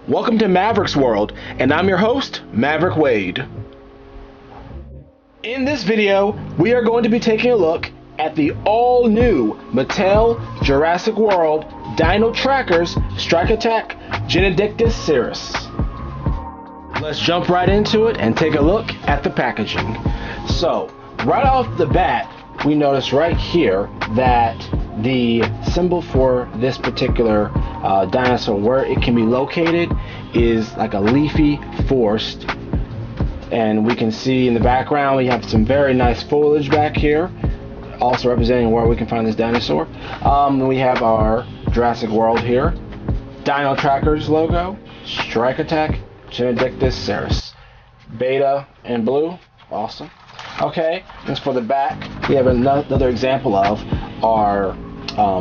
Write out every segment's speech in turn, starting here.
Welcome to Maverick's World, and I'm your host, Maverick Wade. In this video, we are going to be taking a look at the all-new Mattel Jurassic World Dino Trackers Strike Attack Genyodectes Serus. Let's jump right into it and take a look at the packaging. So, right off the bat, we notice right here that the symbol for this particular dinosaur, where it can be located, is like a leafy forest. And we can see in the background we have some very nice foliage back here, also representing where we can find this dinosaur. We have our Jurassic World here, Dino Trackers logo, Strike Attack Genyodectes Serus, beta in blue, awesome. Okay, as for the back, we have another example of our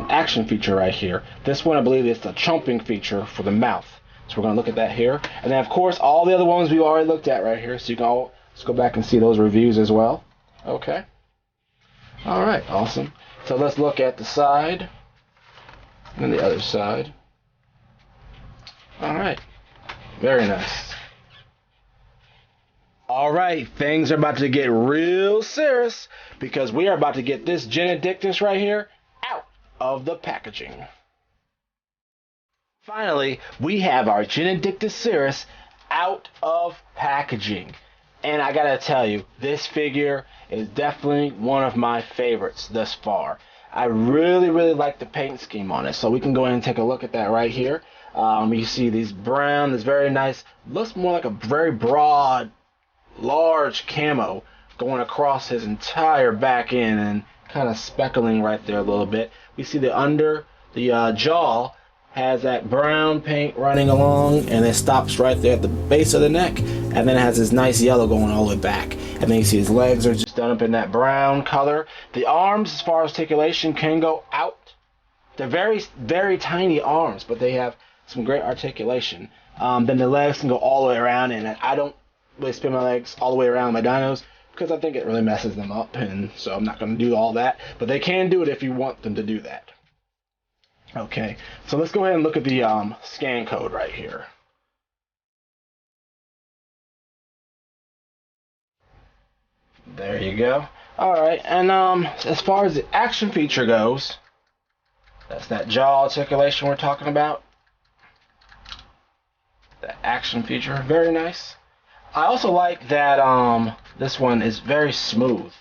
action feature right here. This one, I believe, is the chomping feature for the mouth. So we're going to look at that here. And then, of course, all the other ones we've already looked at right here. So you can let's go back and see those reviews as well. Okay. All right, awesome. So let's look at the side and the other side. All right, very nice. All right, things are about to get real serious because we are about to get this Genyodectes right here out of the packaging. Finally, we have our Genyodectes Serus out of packaging. And I gotta tell you, this figure is definitely one of my favorites thus far. I really like the paint scheme on it. So we can go ahead and take a look at that right here. You see these brown, this very nice, looks more like a very broad, large camo going across his entire back end and kind of speckling right there a little bit. We see the jaw has that brown paint running along, and it stops right there at the base of the neck, and then it has this nice yellow going all the way back. And then you see his legs are just done up in that brown color. The arms, as far as articulation, can go out. They're very tiny arms, but they have some great articulation. Then the legs can go all the way around, and I don't really spin my legs all the way around my dinos because I think it really messes them up, and so I'm not going to do all that. But they can do it if you want them to do that. Okay, so let's go ahead and look at the scan code right here. There you go. Alright, and as far as the action feature goes, that's that jaw articulation we're talking about. The action feature, very nice. I also like that this one is very smooth.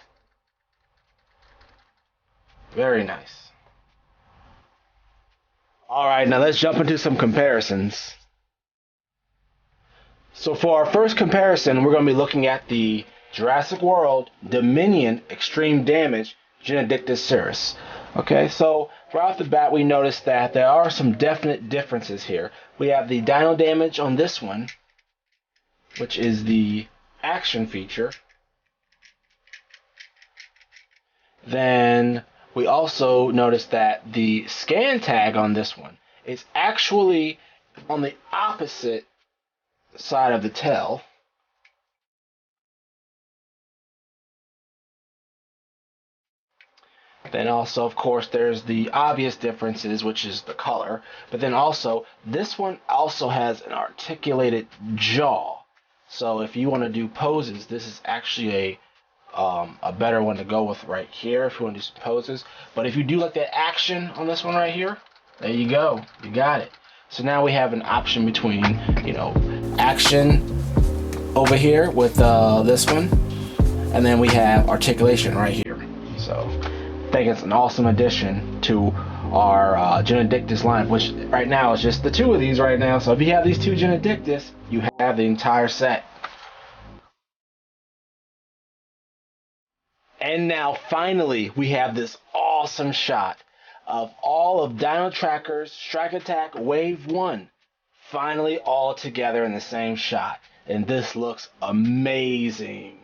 Very nice. Alright, now let's jump into some comparisons. So for our first comparison, we're going to be looking at the Jurassic World Dominion Extreme Damage Genyodectes Serus. Okay, so right off the bat, we notice that there are some definite differences here. We have the dino damage on this one, which is the action feature. Then we also notice that the scan tag on this one is actually on the opposite side of the tail. Then also, of course, there's the obvious differences, which is the color. But then also, this one also has an articulated jaw. So if you want to do poses, this is actually a better one to go with right here if you want to do some poses. But if you do like that action on this one right here, there you go, you got it. So now we have an option between, action over here with this one, and then we have articulation right here. So I think it's an awesome addition to our Genyodectes line, which right now is just the two of these right now. So if you have these two Genyodectes, you have the entire set. And now, finally, we have this awesome shot of all of Dino Trackers Strike Attack Wave 1 finally all together in the same shot. And this looks amazing.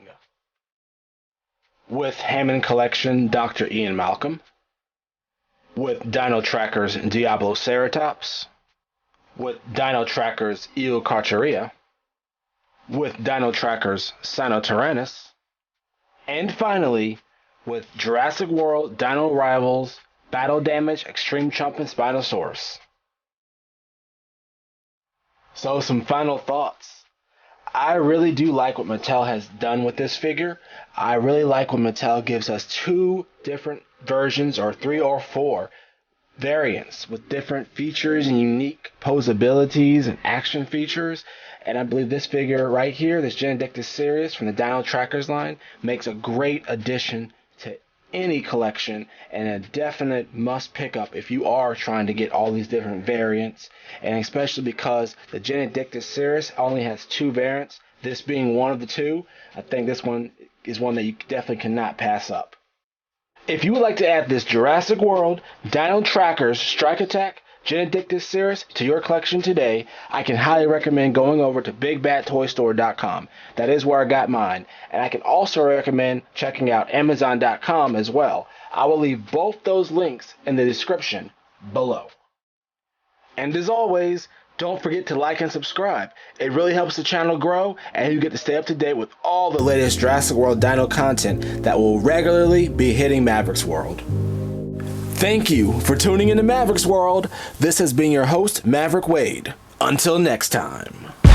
With Hammond Collection Dr. Ian Malcolm. With Dino Trackers Diabloceratops. With Dino Trackers Eocarcharia. With Dino Trackers Sinotyrannus. And finally, with Jurassic World Dino Rivals Battle Damage Extreme Chomping Spinosaurus. So some final thoughts. I really do like what Mattel has done with this figure. I really like when Mattel gives us two different versions, or three or four variants with different features and unique posabilities and action features. And I believe this figure right here, this Genyodectes Serus from the Dino Trackers line, makes a great addition to any collection and a definite must pick up if you are trying to get all these different variants, and especially because the Genyodectes Serus only has two variants, this being one of the two. I think this one is one that you definitely cannot pass up. If you would like to add this Jurassic World Dino Trackers Strike Attack Genyodectes Serus to your collection today, I can highly recommend going over to BigBadToyStore.com. That is where I got mine. And I can also recommend checking out Amazon.com as well. I will leave both those links in the description below. And as always, don't forget to like and subscribe. It really helps the channel grow, and you get to stay up to date with all the latest Jurassic World Dino content that will regularly be hitting Maverick's World. Thank you for tuning into Maverick's World. This has been your host, Maverick Wade. Until next time.